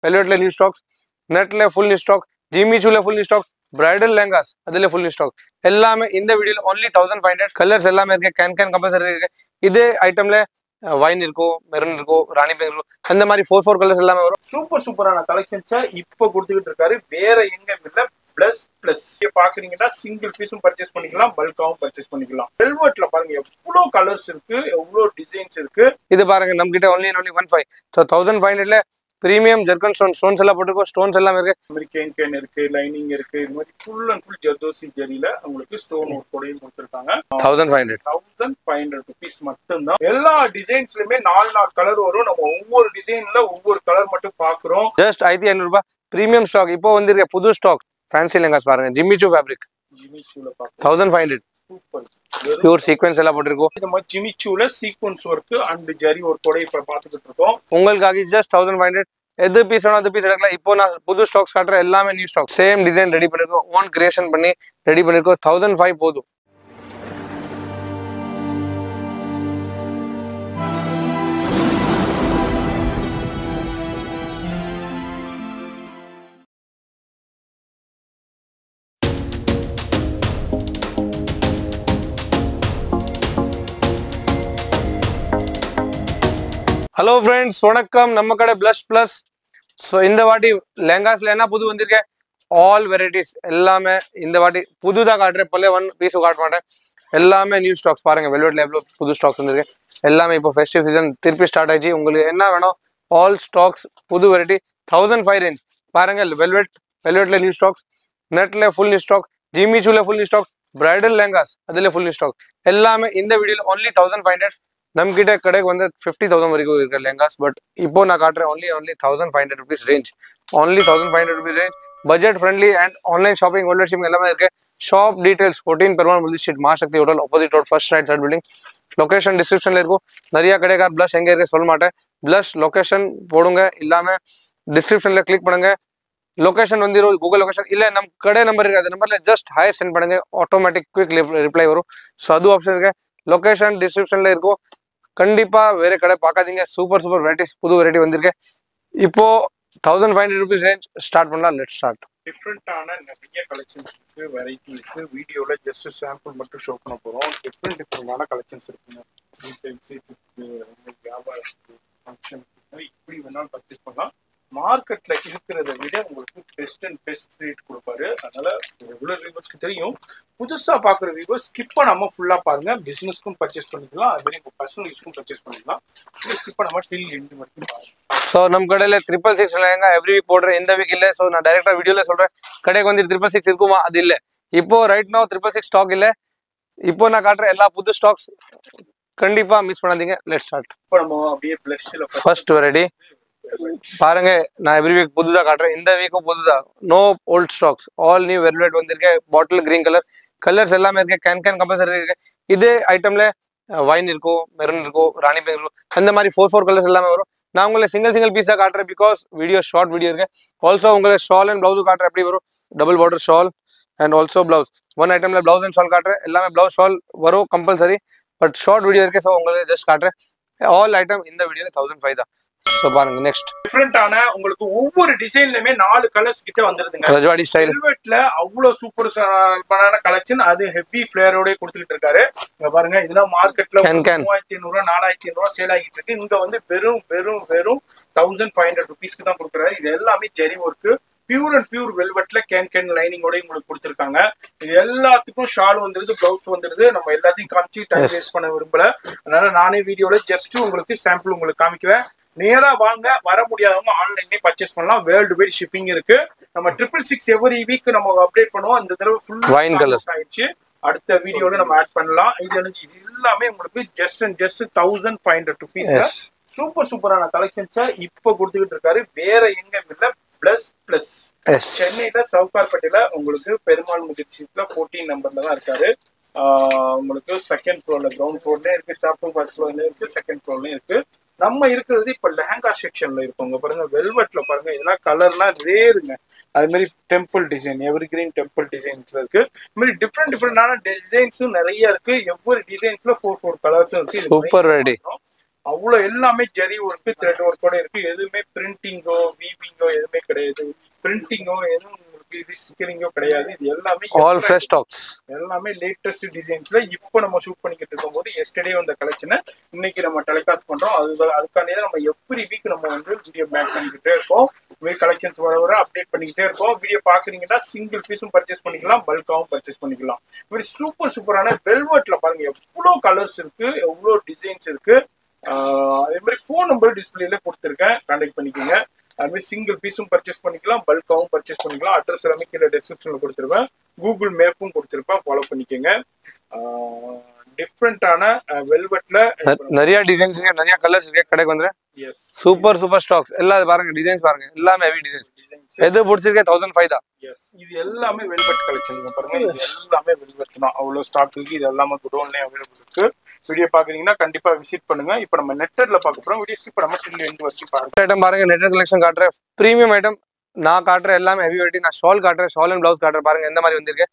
velvet new stocks, net full new stock, Jimmy Choo full new stock, bridal lehengas adile full new stock. எல்லாமே இந்த வீடியோல only 1500 colours எல்லாமே இருக்கு. can compulsory இருக்கு. இதே ஐட்டம்ல wine இருக்கும், மெரூன் இருக்கும், ராணி பிங்க் இருக்கும். அந்த மாதிரி 4 கலர்ஸ் எல்லாமே வரும். சூப்பரான கலெக்ஷன்ஸை இப்போ கொடுத்துக்கிட்டு இருக்காரு. வேற எங்க இல்ல பிளஸ் பாக்குறீங்கன்னா சிங்கிள் பீஸும் பர்ச்சேஸ் பண்ணிக்கலாம், பல்காவும் பர்ச்சேஸ் பண்ணிக்கலாம். வெல்வெட்ல பாருங்க எவ்வளவு கலர்ஸ் இருக்கு, எவ்வளவு டிசைன்ஸ் இருக்கு. இது பாருங்க நம்ம கிட்ட only 1500. ஸோ 1500ல பிரீமியம் ஜெர்கன் ஸ்டோன்ஸ் எல்லாம் போட்டுருக்கோம். ஸ்டோன்ஸ் எல்லாம் இருக்கு, அமெரிக்கன் கேன் இருக்கு, லைனிங் இருக்கு. இது மாதிரி ஃபுல் அண்ட் ஃபுல் ஜர்தோசி ஜெரியில உங்களுக்கு ஸ்டோன் ஒர்க் கூடயும் கொடுத்துருக்காங்க. 1500 ருபீஸ் மட்டும்தான். எல்லா டிசைன்ஸ்லயுமே 4 கலர் வரும். நம்ம ஒவ்வொரு டிசைன்ல ஒவ்வொரு கலர் மட்டும் பாக்குறோம். ஜஸ்ட் 1500 ரூபாய் பிரீமியம் ஸ்டாக். இப்போ வந்திருக்க புது ஸ்டாக் ஃபேன்சி லெஹங்காஸ் பாருங்க. ஜிம்மி சூ ஃபேப்ரிக் 1500. பியூர் சீக்வென்ஸ் எல்லாம் போட்டுருக்கோம். நம்ம ஜிம்மி சூல சீக்வென்ஸ் ஒர்க் அண்ட் ஜரி ஒர்க்கோட இப்ப பாத்துக்கிட்டு இருக்கோம். உங்களுக்காக ஜஸ்ட் 1500. எது பீஸ் வேணும் அது பீஸ் எடுக்கலாம். இப்போ நான் புது ஸ்டாக்ஸ் காட்டுறேன், எல்லாமே new stock. Same design ready பண்ணிருக்கோம், ஓன் கிரியேஷன் பண்ணி ரெடி பண்ணிருக்கோம். 1500 போதும். ஹலோ ஃப்ரெண்ட்ஸ், வணக்கம். நம்ம கடை பிளஸ். ஸோ இந்த வாட்டி லெஹங்காஸ்ல என்ன புது வந்திருக்கேன், ஆல் வெரைட்டிஸ் எல்லாமே இந்த வாட்டி புதுதான் காட்டுறேன். பழைய ஒன் பீஸும் காட்ட மாட்டேன். எல்லாமே நியூ ஸ்டாக்ஸ் பாருங்க. வெல்வெட்ல எவ்வளோ புது ஸ்டாக்ஸ் வந்திருக்கு. எல்லாமே இப்போ ஃபெஸ்டிவ் சீசன் திருப்பி ஸ்டார்ட் ஆயிடுச்சு. உங்களுக்கு என்ன வேணும், ஆல் ஸ்டாக்ஸ் புது வெரைட்டி 1500 ரேஞ்ச் பாருங்க. வெல்வெட்ல நியூ ஸ்டாக்ஸ், நெட்ல ஃபுல் நியூ ஸ்டாக், ஜிம்மி சூல full new stock, bridal lehengas அதில் ஃபுல் நியூ ஸ்டாக். எல்லாமே இந்த வீடியோல only 1500. நம்ம கிட்ட கடைக்கு வந்து 50,000 வரைக்கும் இருக்க லெஹங்காஸ். பட் இப்போ நான் காட்டுறேன் only 1500 rupees range. only 1500 rupees range. Budget friendly and online shopping, world shipping எல்லாமே இருக்கு. ஷாப் டீடைல்ஸ் 14 பெருமாள் முல்தி street, Masakthi hotel opposite road, first right side building. Location டிஸ்கிரிப்ஷன்ல இருக்கும். நிறைய கடைக்கார் பிளஸ் எங்க இருக்கு சொல்ல மாட்டேன். பிளஸ் லொகேஷன் போடுங்க, இல்லாம டிஸ்கிரிப்ஷன்ல கிளிக் பண்ணுங்க. லொகேஷன் வந்து கூகுள் லொகேஷன் இல்ல நம்ம கடை நம்பர் இருக்கு, அந்த நம்பர்ல ஜஸ்ட் ஹாய் சென்ட் பண்ணுங்க, ஆட்டோமேட்டிக் குயிக் ரிப்ளை வரும். ஸோ அது ஆப்ஷன் இருக்கு. லொகேஷன் டிஸ்கிரிப்ஷன்ல இருக்கும். கண்டிப்பா வேற கடை பார்க்காதீங்க. சூப்பர் வெரைட்டிஸ், புது வெரைட்டி வந்திருக்கு. இப்போ 1500 rupees ரேஞ்ச் ஸ்டார்ட் பண்ணலாம். Let start. டிஃப்ரெண்டான நிறைய கலெக்ஷன்ஸ் இருக்கு, வெரைட்டி இருக்கு. வீடியோல ஜஸ்ட் சாம்பிள் மட்டும் ஷோ பண்ண போறோம். டிஃப்ரெண்டான கலெக்ஷன்ஸ் இருக்குங்க. வியாபாரத்துக்கு, ஃபங்க்ஷன், இப்படி வேணாலும் பர்ச்சேஸ் பண்ணலாம். மார்க்கெட்ல இருக்கிறத விட உங்களுக்கு பெஸ்ட் ரேட் கொடுப்பாரு. அதனால ரெகுலர் வியூவர்ஸ்க்கு தெரியும். புதுசா பாக்குற வியூவர்ஸ் ஸ்கிப் பண்ணாம ஃபுல்லா பாருங்க. பிசினஸ்க்கும் பர்ச்சேஸ் பண்ணிக்கலாம், அது மாதிரி பர்சனல் யூஸ்க்கும் பர்ச்சேஸ் பண்ணிக்கலாம். ஸ்கிப் பண்ணாம டில் எண்ட் வரைக்கும் பாருங்க. ஸோ நம்ம கடையில் 666 லெஹங்கா எவ்ரி வீக் போடுறேன். இந்த வீக் இல்லை. ஸோ நான் டைரக்டா வீடியோல சொல்றேன். கடைக்கு வந்து 666 இருக்குமா, அது இல்லை. இப்போ ரைட் நோ 666 ஸ்டாக் இல்லை. இப்போ நான் காட்டுறேன் எல்லா புது ஸ்டாக்ஸ். கண்டிப்பா மிஸ் பண்ணாதீங்க. Let start. இப்போ நம்ம அப்படியே பிளஸ்ல ஃபர்ஸ்ட் வெரைட்டி பாருங்க. நான் எவ்ரி வீக் புதுதா காட்டுறேன். இந்த வீக்கும் புதுதா. No old stocks, all new velvet வந்திருக்கு. பாட்டில் கிரீன் கலர்ஸ் எல்லாமே இருக்கு. கேன் கம்பல்சரி இருக்கு. இதே ஐட்டம்ல வைன் இருக்கும், மெரூன் இருக்கும், ராணி பிங்க் இருக்கும். அந்த மாதிரி 4 கலர்ஸ் எல்லாமே வரும். நான் உங்களை சிங்கிள் பீஸா காட்டுறேன், பிகாஸ் வீடியோ ஷார்ட் வீடியோ இருக்கு. ஆல்சோ உங்களுக்கு ஷால் அண்ட் பிளவுஸ் காட்டுறேன். எப்படி வரும், double border shawl and also blouse. One ஐட்டம்ல பிளவுஸ் அண்ட் ஷால் காட்டுறேன். எல்லாமே பிளவுஸ் ஷால் வரும் கம்பல்சரி. பட் ஷார்ட் வீடியோ இருக்கு. ஸோ உங்களுக்கு ஜஸ்ட் காட்டுறேன். ஆல் ஐட்டம் இந்த வீடியோல 1500 தான். சோ பாருங்க. நெக்ஸ்ட் டிஃபரெண்டான உங்களுக்கு ஒவ்வொரு டிசைன்லயுமே 4 கலர்ஸ் கிட்ட வந்துருதுங்க. ரஜவாடி ஸ்டைல் வெல்வெட்ல அவ்வளவு சூப்பரான கலெக்ஷன். அது ஹெவி ஃபிளேரோட கொடுத்துட்டு இருக்காரு. இங்க பாருங்க, இதெல்லாம் மார்க்கெட்ல 3500 4500 சேல் ஆகிட்டு இருக்கு. இங்க வந்து வெறும் 1500 ருபீஸ்க்கு தான் கொடுக்குறாரு. இது எல்லாமே zari work, pure and pure வெல்வெட்ல கேன் லைனிங்கோட உங்களுக்கு கொடுத்துருக்காங்க. இது எல்லாத்துக்கும் ஷால் வந்துருது, பிளவுஸ் வந்துருது. நம்ம எல்லாத்தையும் காமிச்சு டைம் வேஸ்ட் பண்ண விரும்பல. அதனால நானே வீடியோல ஜஸ்ட் உங்களுக்கு சாம்பிள் உங்களுக்கு காமிக்குவேன். நேரா வாங்க, வர முடியாதவங்க ஆன்லைன்லயே பர்ச்சேஸ் பண்ணலாம். வேர்ல்டு வைட் ஷிப்பிங் இருக்கு. நம்ம 666 எவரி வீக் நம்ம அப்டேட் பண்ணுவோம். இந்த தடவை ஃபுல் வைன் கலர் ஆயிடுச்சு. அடுத்த வீடியோல நம்ம ஆட் பண்ணலாம். இது எல்லாமே உங்களுக்கு ஜஸ்ட் 1500 ருபீஸ். சூப்பரான கலெக்ஷன்ஸை இப்ப கொடுத்துக்கிட்டு இருக்காரு. வேற எங்க இல்ல பிளஸ் சென்னையில சவுகார்பேட்டையில உங்களுக்கு பெருமாள் முதிர் ஸ்ட்ரீட்ல 14 நம்பர்ல தான் இருக்காரு. உங்களுக்கு செகண்ட் ஃப்ளோர்ல, கிரவுண்ட் ஃப்ளோர்லயும் இருக்கு, டாப் ஃபர்ஸ்ட் ஃப்ளோர்லயும் இருக்கு, செகண்ட் ஃப்ளோர்லயும் இருக்கு. நம்ம இருக்கிறது இப்ப லெஹங்கா செக்ஷன்ல இருக்கோங்க. பாருங்க வெல்வெட்ல பாருங்க, இதெல்லாம் கலர்லாம் ரேருங்க. அது மாதிரி temple design, every green temple டிசைன்ஸ்ல இருக்கு. இது மாதிரி டிஃப்ரெண்டான டிசைன்ஸும் நிறைய இருக்கு. ஒவ்வொரு டிசைன்ஸ்ல 4 கலர்ஸும் இருக்கு. Super ready. அவ்வளவு எல்லாமே ஜரி ஒர்க்கு த்ரெட் ஒர்க்கோட இருக்கு. எதுவுமே பிரிண்டிங்கோ வீவிங்கோ எதுவுமே கிடையாது. பிரிண்டிங்கோ எதுவும் உங்களுக்கு இது ஸ்டிக்கரிங்கோ கிடையாது. இது எல்லாமே ஆல் ஃப்ரெஷ் ஸ்டாக்ஸ், எல்லாமே லேட்டஸ்ட் டிசைன்ஸ்ல இப்போ நம்ம ஷூட் பண்ணிக்கிட்டு இருக்கும்போது எஸ்டர்டே வந்த கலெக்ஷனை இன்னைக்கு நம்ம டெலிகாஸ்ட் பண்றோம். அதுக்காண்டி நம்ம எவ்ரி வீக் நம்ம வந்து வீடியோ பேக் பண்ணிக்கிட்டே இருக்கோம். கலெக்ஷன்ஸ் வர வர அப்டேட் பண்ணிக்கிட்டே இருக்கோம். வீடியோ பாக்குறீங்கன்னா சிங்கிள் பீஸும் பர்ச்சேஸ் பண்ணிக்கலாம், பல்காவும் பர்ச்சேஸ் பண்ணிக்கலாம். இது மாதிரி சூப்பரான வெல்வெட்ல பாருங்க எவ்வளவு கலர்ஸ் இருக்கு, எவ்வளவு டிசைன்ஸ் இருக்கு. அதே மாதிரி ஃபோன் நம்பர் டிஸ்பிளேல கொடுத்துருக்கேன், கான்டாக்ட் பண்ணிக்கோங்க. அது மாதிரி சிங்கிள் பீஸும் பர்ச்சேஸ் பண்ணிக்கலாம், பல்காவும் பர்ச்சேஸ் பண்ணிக்கலாம். அட்ரஸ் எல்லாமே கீழே டிஸ்கிரிப்ஷன்ல கொடுத்துருவேன், கூகுள் மேப்பும் கொடுத்துருப்பேன், ஃபாலோ பண்ணிக்கோங்க. டிஃப்ரெண்டான வெல்வெட்ல நிறைய டிசைன்ஸ் இருக்கு, நிறைய கலர்ஸ் இருக்கு. கடைக்கு வந்து சூப்பர் ஸ்டாக்ஸ் எல்லாம் பாருங்க, டிசைன்ஸ் பாருங்க, எல்லாமே ஹெவி டிசைன்ஸ். எது பிடிச்சிருக்கே 1005 தான். இது எல்லாமே வெல்வெட் கலெக்ஷன் பாருங்க. இது எல்லாமே வெல்வெட் தான். அவ்வளவு ஸ்டாக் இருக்கு. இது எல்லாமே குடோன்லயே அவைலபிள் இருக்கு. வீடியோ பாக்குறீங்கன்னா கண்டிப்பா விசிட் பண்ணுங்க. இப்போ நம்ம நெட்டர்ல பார்க்க போறோம். வீடியோ ஸ்கிப் பண்ணாம டில் எண்ட் வரைக்கும் பாருங்க. ஐட்டம் பாருங்க, நெட்டர் கலெக்ஷன் காட்டுறேன். பிரீமியம் ஐட்டம் நான் காட்டுறேன், எல்லாமே ஹெவி வெயிட். நான் ஷால் காட்டுறேன், ஷால் அண்ட் பிளவுஸ் காட்டுறேன். பாருங்க எந்த மாதிரி வந்திருக்கு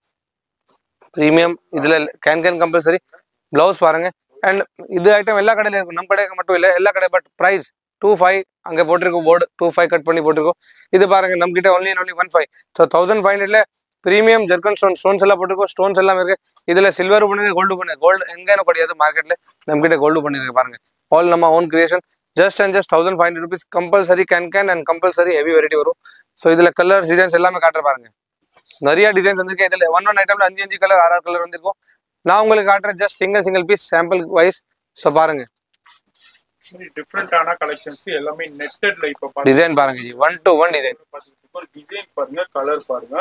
பிரீமியம். இதுல கேன் கம்பல்சரி பிளவுஸ் பாருங்க. அண்ட் இது ஐட்டம் எல்லா கடையில இருக்கும், நம்ம கடைக்கு மட்டும் இல்லை, எல்லா கடை. பட் பிரைஸ் 25 அங்கே போட்டிருக்கோம், போர்டு 25 கட் பண்ணி போட்டிருக்கோம். இது பாருங்க நம்ம கிட்ட ஒன்லி 15. ஸோ 1500ல பிரீமியம் ஜெர்கன் ஸ்டோன்ஸ் எல்லாம் போட்டிருக்கோம். ஸ்டோன்ஸ் எல்லாம் இருக்கு. இதுல சில்வர் பண்ணுங்க, கோல்டு பண்ணுங்க. கோல்டு எங்கேன்னு கிடையாது மார்க்கெட்ல, நம்ம கிட்ட கோல்டு பண்ணிருக்கு பாருங்க. ஆல் நம்ம own creation. Just 1500 rupees. Compulsory can and compulsory heavy variety வரும். ஸோ இதுல கலர்ஸ் டிசைன்ஸ் எல்லாமே காட்டுற பாருங்க. நிறைய டிசைன்ஸ் வந்திருக்கு. இதுல ஒன் ஐட்டம்ல 5 கலர் 6 கலர் வந்திருக்கும். நான் உங்களுக்கு காட்டுறேன் just single piece sample wise. So பாருங்க டிஃபரெண்டான கலெக்ஷன்ஸ் எல்லாமே நெட்டட்ல. இப்போ டிசைன் பாருங்க, 1 to 1 டிசைன். டிசைன் பாருங்க, கலர் பாருங்க.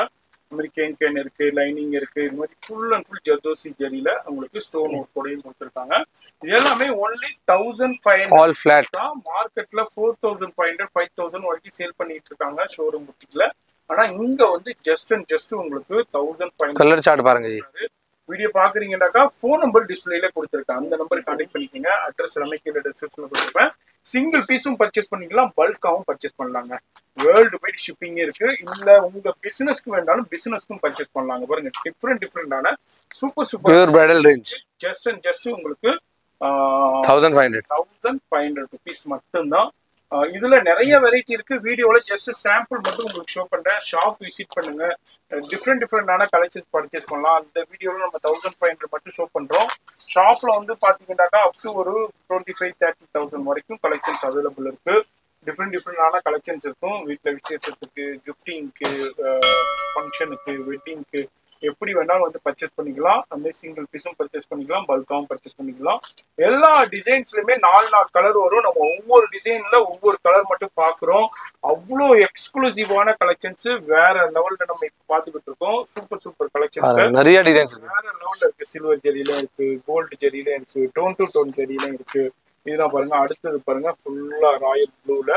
இந்த மாதிரி கேன் இருக்கு, லைனிங் இருக்கு. இது மாதிரி ஃபுல் அண்ட் ஃபுல் ஜர்தோசி ஜரியில உங்களுக்கு ஸ்டோன் ஒர்க்கோடையும் கொடுத்துருக்காங்க. இது எல்லாமே ஒன்லி 1500 ஆல் ஃபிளாட் தான். மார்க்கெட்ல 4500 5000 வரைக்கும் சேல் பண்ணிட்டு இருக்காங்க ஷோரூம் புட்டிக்ல. ஆனா இங்க வந்து ஜஸ்ட் உங்களுக்கு 1500. கலர் சார்ட் பாருங்க. வீடியோ பாக்குறீங்கன்னாக்கா ஃபோன் நம்பர் டிஸ்பிளேல கொடுத்துருக்கேன், அந்த நம்பருக்கு கான்டாக்ட் பண்ணிக்கோங்க. அட்ரஸ் எல்லாமே கீழே டிஸ்கிரிப்ஷன்ல கொடுத்துருப்பேன். சிங்கிள் பீஸும் பர்ச்சேஸ் பண்ணிக்கலாம், பல்காவும் பர்ச்சேஸ் பண்ணலாங்க. வேர்ல்டு வைட் ஷிப்பிங் இருக்கு. இல்ல உங்க பிசினஸ்க்கு வேண்டாலும் பிசினஸ்க்கும் பர்ச்சேஸ் பண்ணலாங்க. பாருங்க டிஃப்ரெண்டான super pure bridal range. Just உங்களுக்கு 1500 ருபீஸ் மட்டும்தான். இதுல நிறைய வெரைட்டி இருக்கு. வீடியோல ஜஸ்ட் சாம்பிள் மட்டும் உங்களுக்கு ஷோ பண்றேன். ஷாப் விசிட் பண்ணுங்க, டிஃப்ரெண்டான கலெக்ஷன்ஸ் பர்ச்சேஸ் பண்ணலாம். அந்த வீடியோல நம்ம 1500 மட்டும் ஷோ பண்றோம். ஷாப்ல வந்து பாத்தீங்கன்னாக்கா அப் டு ஒரு 25,000-30,000 வரைக்கும் கலெக்ஷன்ஸ் அவைலபிள் இருக்கு. டிஃப்ரெண்டான கலெக்ஷன்ஸ் இருக்கும். வீட்டுல விசேஷத்துக்கு, கிஃப்டிங்க்கு, ஃபங்க்ஷனுக்கு, வெட்டிங்க்கு எப்படி வேணாலும் வந்து பர்ச்சேஸ் பண்ணிக்கலாம். அந்த சிங்கிள் பீஸும் பர்ச்சேஸ் பண்ணிக்கலாம், பல்காவும் பர்ச்சேஸ் பண்ணிக்கலாம். எல்லா டிசைன்ஸ்லயுமே 4 கலர் வரும். நம்ம ஒவ்வொரு டிசைன்ல ஒவ்வொரு கலர் மட்டும் பாக்குறோம். அவ்வளோ எக்ஸ்க்ளூசிவான கலெக்ஷன்ஸ் வேற லெவல்ல நம்ம இப்ப பாத்துக்கிட்டு இருக்கோம். சூப்பர் கலெக்ஷன்ஸ் நிறைய டிசைன்ஸ் வேற லெவல்ல இருக்கு. சில்வர் ஜெரியில இருக்கு, கோல்டு ஜெரியில இருக்கு, டோன் டு டோன் ஜெரியில இருக்கு. இதெல்லாம் பாருங்க. அடுத்தது பாருங்க ஃபுல்லா ராயல் ப்ளூல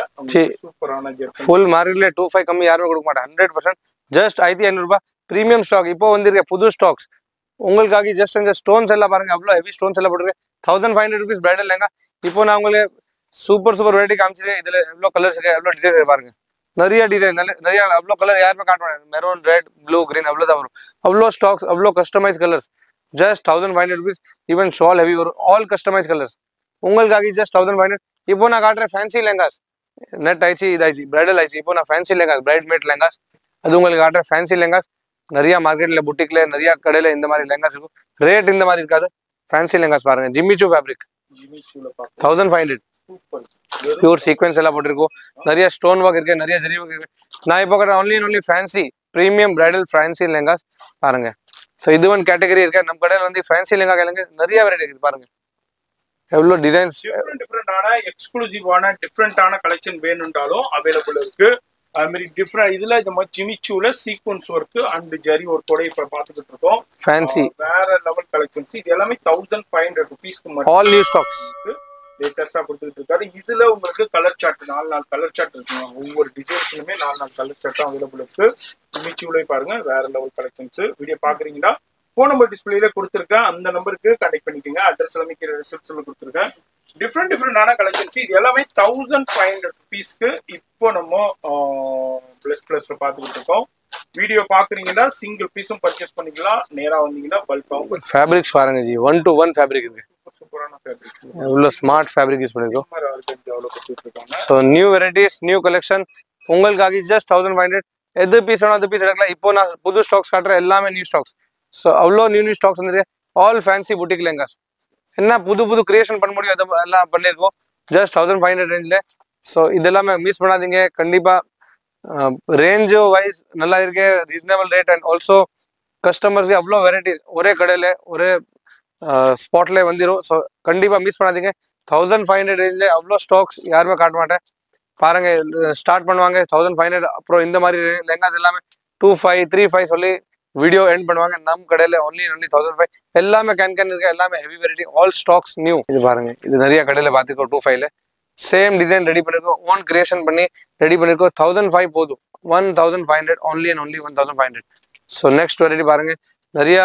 சூப்பரான ஜெர்கன். ஃபுல் மார்க்கெட்ல 25 கம்மி யாருமே கொடுக்க மாட்டாங்க. 100% ஜஸ்ட் 1500 ரூபாய் பிரீமியம் ஸ்டாக். இப்போ வந்திருக்க புது ஸ்டாக்ஸ் உங்களுக்காக. ஜஸ்ட் இந்த ஸ்டோன்ஸ் எல்லாம் பாருங்க, அவ்வளோ ஹெவி ஸ்டோன்ஸ் எல்லாம் போட்டுருக்கு. 1500 rupees பிரைடல் லெங்கா. இப்போ நான் உங்களுக்கு சூப்பர் வெரைட்டி காமிச்சிருக்கேன். இதுல எவ்வளோ கலர்ஸ் இருக்கு, எவ்வளோ டிசைன்ஸ் பாருங்க. நிறைய டிசைன், நிறைய அவ்வளோ கலர் யாருமே காட்டுவாங்க. மெரூன், ரெட், ப்ளூ, கிரீன் அவ்வளோதான் வரும். அவ்வளோ ஸ்டாக்ஸ், அவ்வளோ customize colours. Just 1500 rupees. Even shawl heavy வரும். ஆல் கஸ்டமைஸ் கலர்ஸ் உங்களுக்காக. ஜஸ்ட் 1500. இப்போ நான் காட்டுறேன் ஃபேன்சி லெங்காஸ். நெட் ஆயிடுச்சு, இதாயிடுச்சு, பிரைடல் ஆயிடுச்சு. இப்போ நான் fancy lehengas, bride made lehengas அது உங்களுக்கு காட்டுறேன். ஃபேன்சி லெங்காஸ் நிறைய மார்க்கெட்ல, புட்டிக்ல, நிறைய கடையில இந்த மாதிரி லெங்காஸ் இருக்கும். ரேட் இந்த மாதிரி இருக்காது. ஃபேன்சி லெங்காஸ் பாருங்க. ஜிம்மிச்சூ ஃபேப்ரிக் 1500. பியூர் சீக்வன்ஸ் எல்லாம் போட்டிருக்கோம். நிறைய ஸ்டோன் ஒர்க் இருக்கு, நிறைய ஜரி ஒர்க் இருக்கு. நான் இப்போ only fancy premium bridal fancy lehengas பாருங்க. ஸோ இது ஒன் கேட்டகரி இருக்கு. நம்ம கடையில் வந்து ஃபேன்சி லெங்கா கேளுங்க, நிறைய வெரைட்டி இருக்கு பாருங்க. எவ்வளோ டிசைன்ஸ், டிஃப்ரெண்டான எக்ஸ்க்ளூசிவான டிஃப்ரெண்டான கலெக்ஷன் வேணும்னாலும் அவைலபிள் இருக்கு. அது மாதிரி டிஃப்ரெண்ட் இதுல இந்த மாதிரி ஜிமிச்சூல சீக்வன்ஸ் ஒர்க் அண்ட் ஜரி ஒர்க்கோட இப்ப பாத்துக்கிட்டு இருக்கோம். ஃபேன்சி வேற லெவல் கலெக்ஷன்ஸ். இது எல்லாமே 1500 rupeesக்கு மட்டும். ஆல் நியூ ஸ்டாக்ஸ் லேட்டஸ்டா கொடுத்துட்டு இருக்காரு. இதுல உங்களுக்கு கலர் சார்ட் 4 கலர் சார்ட் இருக்கு. ஒவ்வொரு டிசைன்ஸ்லுமே 4 கலர் சார்ட் அவைலபிள் இருக்கு. ஜிமிச்சூல பாருங்க, வேற லெவல் கலெக்ஷன்ஸ். வீடியோ பாக்குறீங்கன்னா ஃபோன் நம்பர் டிஸ்பிளேல கொடுத்துருக்கேன், அந்த நம்பருக்கு கான்டாக்ட் பண்ணிக்கோங்க. அட்ரஸ் எல்லாமே ரிசப்ஷன்ல கொடுத்துருக்கேன். டிஃப்ரெண்டான கலெக்ஷன்ஸ். இது எல்லாமே 1500 rupeesக்கு இப்போ நம்ம பிளஸ்ல பாத்துக்கிட்டு இருக்கோம். வீடியோ பாக்குறீங்கன்னா சிங்கிள் பீஸும் பர்ச்சேஸ் பண்ணிக்கலாம். நேரா வந்தீங்கன்னா பல்காவும். ஃபேப்ரிக்ஸ் பாருங்க ஜி, 1 to 1 ஃபேப்ரிக் இருக்கு. சூப்பரான ஃபேப்ரிக். எவ்வளோ ஸ்மார்ட் ஃபேப்ரிக் யூஸ் பண்ணியிருக்கோம். எவ்வளோ கொடுத்துட்டு இருக்காங்க. So new varieties new collection உங்களுக்காக ஜஸ்ட் 1500. எது பீஸ் வேணும் அது பீஸ் எடுக்கலாம். இப்போ நான் புது ஸ்டாக்ஸ் காட்டுறேன், எல்லாமே நியூ ஸ்டாக்ஸ். ஸோ அவ்வளோ நியூ ஸ்டாக்ஸ் வந்துருக்கு. All fancy boutique lehengas. என்ன புது புது கிரியேஷன் பண்ண முடியும், அதை எல்லாம் பண்ணியிருக்கோம் ஜஸ்ட் 1500 ரேஞ்சில். ஸோ இதெல்லாமே மிஸ் பண்ணாதீங்க. கண்டிப்பாக ரேஞ்சு வைஸ் நல்லா இருக்கு, ரீசனபிள் ரேட். அண்ட் ஆல்சோ கஸ்டமர்ஸ்க்கு அவ்வளோ வெரைட்டிஸ் ஒரே கடையில் ஒரே ஸ்பாட்ல வந்துடும். ஸோ கண்டிப்பாக மிஸ் பண்ணாதீங்க. 1500 ரேஞ்சில் அவ்வளோ ஸ்டாக்ஸ் யாருமே காட்ட மாட்டேன். பாருங்க, ஸ்டார்ட் பண்ணுவாங்க 1500. அப்புறம் இந்த மாதிரி லெங்காஸ் எல்லாமே 2500 3500 சொல்லி வீடியோ எண்ட் பண்ணுவாங்க. நம்ம கடையில் ஒன்லி 1500. எல்லாமே கேன் இருக்கு, எல்லாமே heavy variety, all stocks new. இது பாருங்க, இது நிறைய கடையில் பார்த்துருக்கோம். 2500 சேம் டிசைன் ரெடி பண்ணிருக்கோம், ஓன் கிரியேஷன் பண்ணி ரெடி பண்ணிருக்கோம். 1500 போதும், 1500 only and only 1500. So next variety பாருங்க, நிறைய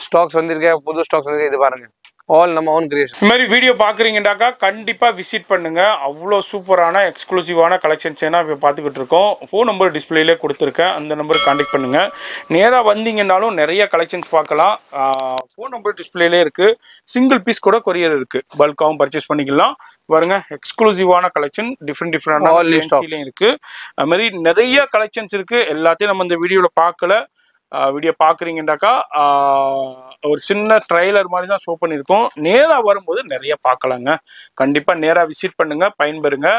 ஸ்டாக்ஸ் வந்திருக்கேன், புது ஸ்டாக்ஸ் வந்திருக்கு. இது பாருங்க, ஆல் நம்ம ஓன் கிரியேஷன். இந்த மாதிரி வீடியோ பார்க்குறீங்கன்னாக்கா கண்டிப்பாக விசிட் பண்ணுங்க. அவ்வளோ சூப்பரான எக்ஸ்க்ளூசிவான கலெக்ஷன்ஸ் ஏன்னா இப்போ பார்த்துக்கிட்டு இருக்கோம். ஃபோன் நம்பர் டிஸ்பிளேலே கொடுத்துருக்கேன், அந்த நம்பருக்கு கான்டெக்ட் பண்ணுங்க. நேராக வந்தீங்கன்னாலும் நிறைய கலெக்ஷன்ஸ் பார்க்கலாம். ஃபோன் நம்பர் டிஸ்பிளேலே இருக்கு. சிங்கிள் பீஸ் கூட கொரியர் இருக்கு, பல்காகவும் பர்ச்சேஸ் பண்ணிக்கலாம். பாருங்க, எக்ஸ்க்ளூசிவான கலெக்ஷன் டிஃப்ரெண்ட் இருக்கு. அது மாதிரி நிறைய கலெக்ஷன்ஸ் இருக்கு. எல்லாத்தையும் நம்ம இந்த வீடியோவில் பார்க்கல. வீடியோ பார்க்குறீங்கன்னாக்கா ஒரு சின்ன ட்ரைலர் மாதிரி தான் ஷோ பண்ணியிருக்கோம். நேராக வரும்போது நிறைய பார்க்கலாங்க. கண்டிப்பாக நேராக விசிட் பண்ணுங்க, பயன்பெறுங்க.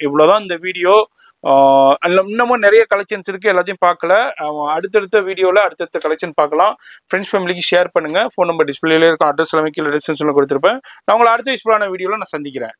இவ்வளோதான் இந்த வீடியோ. இன்னமும் நிறைய கலெக்ஷன்ஸ் இருக்குது, எல்லாத்தையும் பார்க்கல. அடுத்தடுத்த வீடியோவில் அடுத்தடுத்த கலெக்ஷன் பார்க்கலாம். ஃப்ரெண்ட்ஸ் ஃபேமிலிக்கு ஷேர் பண்ணுங்கள். ஃபோன் நம்பர் டிஸ்பிளேல இருக்கும், அட்ரஸ் எல்லாமே கீழே டிஸ்கிரிப்ஷனில் கொடுத்துருப்பேன். நான் உங்களை அடுத்த யூஸ்ஃபுல்லான வீடியோவில் நான் சந்திக்கிறேன்.